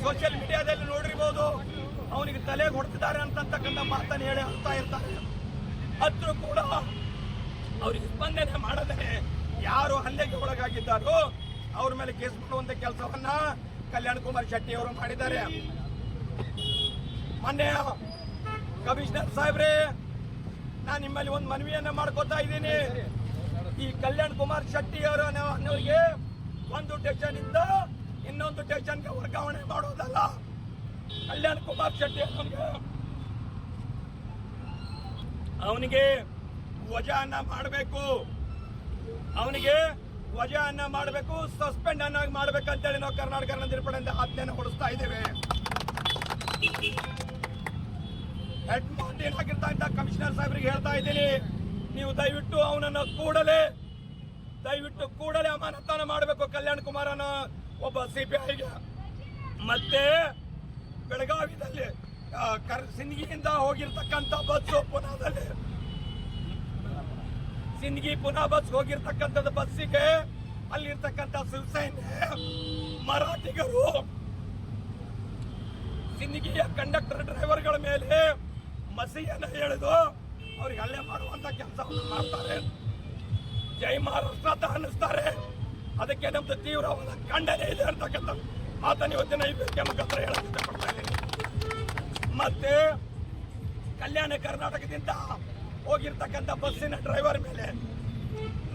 Social ಮೀಡಿಯಾದಲ್ಲಿ ನೋಡಿರ್ಬೋದು, ಅವನಿಗೆ ತಲೆಗೆ ಹೊಡೆದಿದ್ದಾರೆ ಅಂತಕ್ಕಂಥ ಮಾತನ್ನು ಹೇಳಿ ಹೇಳ್ತಾ ಇರ್ತಾರೆ. ಆದ್ರೂ ಕೂಡ ಅವ್ರಿಗೆ ಸ್ಪಂದನೆ ಮಾಡದೇ ಯಾರು ಹಲ್ಲೆಗೆ ಒಳಗಾಗಿದ್ದಾರೋ ಅವ್ರ ಮೇಲೆ ಕೇಸ್ ಮಾಡುವಂತ ಕೆಲಸವನ್ನ ಕಲ್ಯಾಣ್ ಕುಮಾರ್ ಶೆಟ್ಟಿ ಅವರು ಮಾಡಿದ್ದಾರೆ. ಮೊನ್ನೆ ಕಮಿಷನರ್ ಸಾಹೇಬ್ರೆ, ನಾನು ನಿಮ್ಮಲ್ಲಿ ಒಂದು ಮನವಿಯನ್ನ ಮಾಡ್ಕೋತಾ ಇದ್ದೀನಿ. ಈ ಕಲ್ಯಾಣ್ ಕುಮಾರ್ ಶೆಟ್ಟಿ ಅವರಿಗೆ ಒಂದು ಸ್ಟೇಷನ್ ಇಂದ ಇನ್ನೊಂದು ಸ್ಟೇಷನ್ಗೆ ವರ್ಗಾವಣೆ ಮಾಡೋದಲ್ಲ. ಕಲ್ಯಾಣ್ ಕುಮಾರ್ ಶೆಟ್ಟಿ ಅವನಿಗೆ ವಜಾನ ಮಾಡಬೇಕು, ಅವನಿಗೆ ವಜಾನ ಮಾಡಬೇಕು, ಸಸ್ಪೆಂಡ್ ಅನ್ನ ಮಾಡಬೇಕಂತೇಳಿ ನಾವು ಕರ್ನಾಟಕ ನಿರೂಪಣೆಯಿಂದ ಆಜ್ಞೆಯನ್ನು ಹೊರಡಿಸ್ತಾ ಇದ್ದೇವೆ. ಹೆಡ್ ಮಾರ್ಟಿನ್ ಆಗಿರ್ತಾ ಕಮಿಷನರ್ ಸಾಹೇಬ್ರಿಗೆ ಹೇಳ್ತಾ ಇದ್ದೀನಿ, ನೀವು ದಯವಿಟ್ಟು ಅವನನ್ನು ಕೂಡಲೇ ಅಮಾನತಾನ ಮಾಡಬೇಕು. ಕಲ್ಯಾಣ್ ಕುಮಾರನ ಒಬ್ಬ ಸಿಪಿಐಗೆ. ಮತ್ತೆ ಬೆಳಗಾವಿದಲ್ಲಿ ಸಿಂದಗಿಯಿಂದ ಹೋಗಿರ್ತಕ್ಕಂಥ ಬಸ್ ಪುನಾದಲ್ಲಿ ಸಿಂದಗಿ ಪುನಾ ಬಸ್ ಹೋಗಿರ್ತಕ್ಕಂಥದ್ದು ಬಸ್ಸಿಗೆ ಅಲ್ಲಿರ್ತಕ್ಕಂಥ ಶಿವಸೇನೆ ಮರಾಠಿಗರು ಸಿಂದಗಿಯ ಕಂಡಕ್ಟರ್ ಡ್ರೈವರ್ಗಳ ಮೇಲೆ ಮಸಿಯನ್ನು ಎಳೆದು ಅವ್ರಿಗೆ ಹಲ್ಲೆ ಮಾಡುವಂತ ಕೆಲಸವನ್ನು ಮಾಡ್ತಾರೆ. ಜೈ ಮಹಾರಾಷ್ಟ್ರ ಅಂತ ಅನ್ನಿಸ್ತಾರೆ. ಅದಕ್ಕೆ ನಮ್ದು ತೀವ್ರವಾದ ಖಂಡನೆ ಇದೆ ಅಂತಕ್ಕಂಥ ಮಾತನ್ನು ಇವತ್ತಿನ ಈ ವೇದಿಕೆ ಮುಖಾಂತರ ಹೇಳಕ್ಕೆ ಇಷ್ಟಪಡ್ತಾ ಇದ್ದೀನಿ. ಮತ್ತೆ ಕಲ್ಯಾಣ ಕರ್ನಾಟಕದಿಂದ ಹೋಗಿರ್ತಕ್ಕಂಥ ಬಸ್ಸಿನ ಡ್ರೈವರ್ ಮೇಲೆ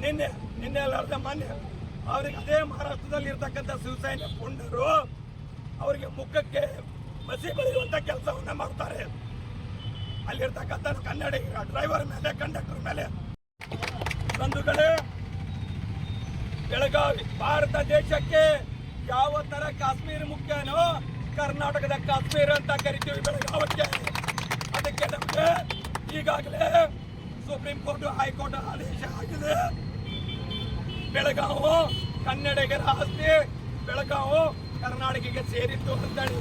ನಿನ್ನೆ ಅಲ್ಲದ ಮೊನ್ನೆ ಅವ್ರಿಗೆ ಅದೇ ಮಹಾರಾಷ್ಟ್ರದಲ್ಲಿ ಇರ್ತಕ್ಕಂಥ ಶಿವಸೇನೆ ಪುಂಡರು ಅವರಿಗೆ ಮುಖಕ್ಕೆ ಮಸಿ ಬಳಿಯುವಂತ ಕೆಲಸವನ್ನ ಮಾಡ್ತಾರೆ. ಅಲ್ಲಿರ್ತಕ್ಕಂಥ ಕನ್ನಡಿಗ ಡ್ರೈವರ್ ಮೇಲೆ, ಕಂಡಕ್ಟರ್ ಮೇಲೆ. ಬಂಧುಗಳೇ, ಬೆಳಗಾವಿ ಭಾರತ ದೇಶಕ್ಕೆ ಯಾವ ತರ ಕಾಶ್ಮೀರ ಮುಖ್ಯನೋ ಕರ್ನಾಟಕದ ಕಾಶ್ಮೀರ ಅಂತ ಕರಿತೀವಿ ಬೆಳಗಾವಕ್ಕೆ. ಅದಕ್ಕೆ ನಮಗೆ ಈಗಾಗಲೇ ಸುಪ್ರೀಂ ಕೋರ್ಟ್, ಹೈಕೋರ್ಟ್ ಆದೇಶ ಆಗಿದೆ. ಬೆಳಗಾವು ಕನ್ನಡಿಗರ ಆಸ್ತಿ, ಬೆಳಗಾವು ಕರ್ನಾಟಕಕ್ಕೆ ಸೇರಿತ್ತು ಅಂತೇಳಿ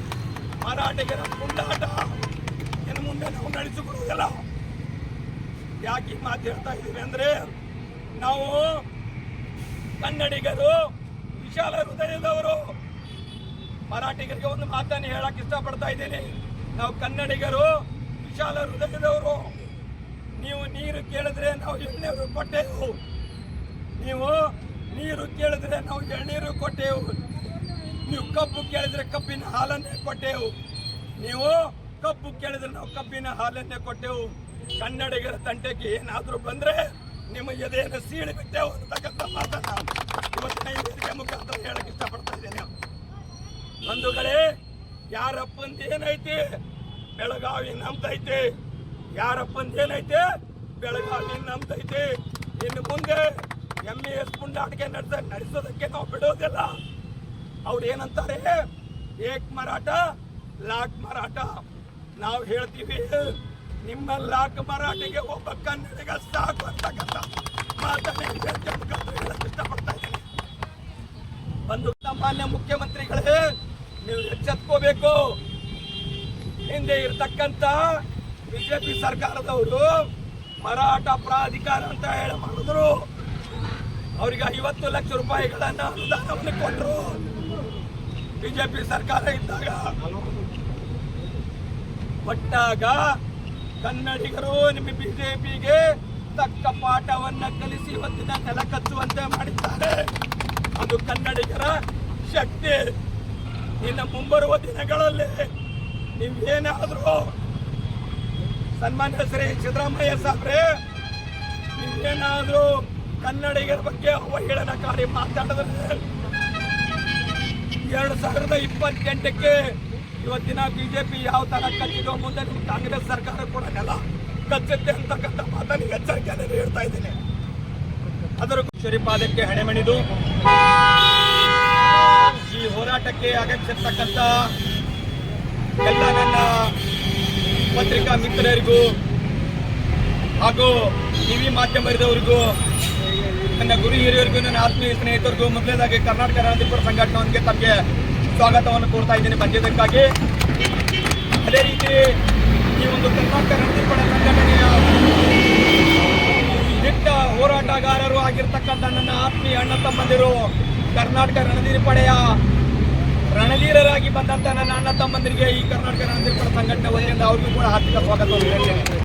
ಮರಾಠಿಗರ ಪುಂಡಾಟ ಇನ್ನು ಮುಂದೆ ನಾವು ನಡೆಸಿಕೊಡುವುದಿಲ್ಲ. ಯಾಕೆ ಮಾತು ಹೇಳ್ತಾ ಇದ್ದೀವಿ ಅಂದ್ರೆ, ನಾವು ಕನ್ನಡಿಗರು ವಿಶಾಲ ಹೃದಯದವರು. ಮರಾಠಿಗರಿಗೆ ಒಂದು ಮಾತನ್ನು ಹೇಳಕ್ ಇಷ್ಟಪಡ್ತಾ ಇದ್ದೀನಿ, ನಾವು ಕನ್ನಡಿಗರು ವಿಶಾಲ ಹೃದಯದವರು. ನೀವು ನೀರು ಕೇಳಿದ್ರೆ ನಾವು ಎಳ್ನೀರು ಕೊಟ್ಟೆವು, ನೀವು ನೀರು ಕೇಳಿದ್ರೆ ನಾವು ಎಳ್ನೀರು ಕೊಟ್ಟೆವು, ನೀವು ಕಬ್ಬು ಕೇಳಿದ್ರೆ ಕಬ್ಬಿನ ಹಾಲನ್ನೇ ಕೊಟ್ಟೆವು, ನೀವು ಕಬ್ಬು ಕೇಳಿದ್ರೆ ನಾವು ಕಬ್ಬಿನ ಹಾಲನ್ನೇ ಕೊಟ್ಟೆವು. ಕನ್ನಡಿಗರ ತಂಟೆಗೆ ಏನಾದರೂ ಬಂದ್ರೆ ನಿಮ್ಮ ಎದೆಯನ್ನು ಸೀಳಿ ಬಿಟ್ಟೆವು ಅಂತಕ್ಕಂಥ ಮಾತನ್ನ ಇವತ್ತಿನ ಈ ವೇದಿಕೆ ಮುಖಾಂತರ ಹೇಳಕ್ ಇಷ್ಟಪಡ್ತಾ ಇದ್ದೇನೆ. ಬಂಧುಗಳೇ, ಯಾರಪ್ಪಂದೇನೈತಿ ಬೆಳಗಾವಿ ನಮ್ದೈತಿ, ಯಾರಪ್ಪಂದೇನೈತಿ ಬೆಳಗಾವಿ ನಮ್ದೈತಿ. ಇನ್ನು ಮುಂದೆ MES ಪುಂಡಾಟಿಕೆ ನಡೆಸೋದಕ್ಕೆ ನಾವು ಬಿಡೋದಿಲ್ಲ. ಅವ್ರು ಏನಂತಾರೆ, ಏಕ್ ಮರಾಠ ಲಾಕ್ ಮರಾಠ. ನಾವು ಹೇಳ್ತೀವಿ, ನಿಮ್ಮ ಲಾಕ್ ಮರಾಠಿಗೆ ಒಬ್ಬ ಕನ್ನಡಿಗ ಸಾಕು ಅಂತಕ್ಕಂಥ ಮಾತನ್ನ ಹೇಳಕ್ ಇಷ್ಟಪಡ್ತಾ ಇದ್ದೀನಿ. ಒಂದು ಮಾನ್ಯ ಮುಖ್ಯಮಂತ್ರಿಗಳೇ, ನೀವು ಎಚ್ಚೆತ್ಕೋಬೇಕು. ಹಿಂದೆ ಇರ್ತಕ್ಕಂಥ ಬಿಜೆಪಿ ಸರ್ಕಾರದವರು ಮರಾಠ ಪ್ರಾಧಿಕಾರ ಅಂತ ಹೇಳಿ ಮಾಡಿದ್ರು. ಅವರಿಗೆ 50 ಲಕ್ಷ ರೂಪಾಯಿಗಳನ್ನ ಅನುದಾನವನ್ನು ಕೊಟ್ಟರು ಬಿಜೆಪಿ ಸರ್ಕಾರ ಇದ್ದಾಗ. ಒಟ್ಟಾಗ ಕನ್ನಡಿಗರು ನಿಮ್ಮ ಬಿಜೆಪಿಗೆ ತಕ್ಕ ಪಾಠವನ್ನ ಕಲಿಸಿ ಇವತ್ತಿನ ನೆಲ ಕಚ್ಚುವಂತೆ ಮಾಡಿದ್ದಾರೆ. ಅದು ಕನ್ನಡಿಗರ ಶಕ್ತಿ. ಇನ್ನು ಮುಂಬರುವ ದಿನಗಳಲ್ಲಿ ನೀವೇನಾದ್ರೂ ಸನ್ಮಾನ್ಯ ಶ್ರೀ ಸಿದ್ದರಾಮಯ್ಯ ಸಾಹೇಬ್ರೆ, ನೀವೇನಾದ್ರೂ ಕನ್ನಡಿಗರ ಬಗ್ಗೆ ಅವಹೇಳನಕಾರಿ ಮಾತಾಡಿದ್ರೆ 2028ಕ್ಕೆ ಇವತ್ತಿನ ಬಿಜೆಪಿ ಯಾವ ತರ ಕಚ್ಚಿದೋ ಮುಂದೆ ನಿಮ್ಮ ಕಾಂಗ್ರೆಸ್ ಸರ್ಕಾರ ಕೂಡ ನೆಲ ಕಚ್ಚುತ್ತೆ ಅಂತಕ್ಕಂಥ ಮಾತನ್ನು ಎಚ್ಚರಿಕೆಯನ್ನು ಹೇಳ್ತಾ ಇದ್ದೀನಿ. ಅದರ ಶ್ರೀಪಾದಕ್ಕೆ ಹಣೆಮಣಿದು ಈ ಹೋರಾಟಕ್ಕೆ ಆಗಮಿಸಿರ್ತಕ್ಕಂಥ ಎಲ್ಲ ನನ್ನ ಪತ್ರಿಕಾ ಮಿತ್ರರಿಗೂ ಹಾಗೂ ಟಿವಿ ಮಾಧ್ಯಮದವರಿಗೂ, ನನ್ನ ಗುರು ಹಿರಿಯರಿಗೂ, ನನ್ನ ಆತ್ಮೀಯ ಸ್ನೇಹಿತರಿಗೂ ಮೊದಲನೇದಾಗಿ ಕರ್ನಾಟಕ ರಣದೀಪರ ಸಂಘಟನೆಗೆ ತಮಗೆ ಸ್ವಾಗತವನ್ನು ಕೋರ್ತಾ ಇದ್ದೀನಿ ಬಂದಿದ್ದಕ್ಕಾಗಿ. ಅದೇ ರೀತಿ ಈ ಒಂದು ಕರ್ನಾಟಕ ರಣದೀಪರ ಸಂಘಟನೆಯ ದಿಟ್ಟ ಹೋರಾಟಗಾರರು ಆಗಿರ್ತಕ್ಕಂಥ ನನ್ನ ಆತ್ಮೀಯ ಅಣ್ಣ ತಮ್ಮಂದಿರು, ಕರ್ನಾಟಕ ರಣದೀಪಡೆಯ ರಣಧೀರರಾಗಿ ಬಂದಂತ ನನ್ನ ಅಣ್ಣ ತಮ್ಮಂದಿರಿಗೆ ಈ ಕರ್ನಾಟಕ ರಣಧೀರ ಸಂಘಟನೆ ವತಿಯಿಂದ ಅವ್ರಿಗೂ ಕೂಡ ಆರ್ಥಿಕ ಸ್ವಾಗತವನ್ನು ಹೇಳ್ತೇನೆ.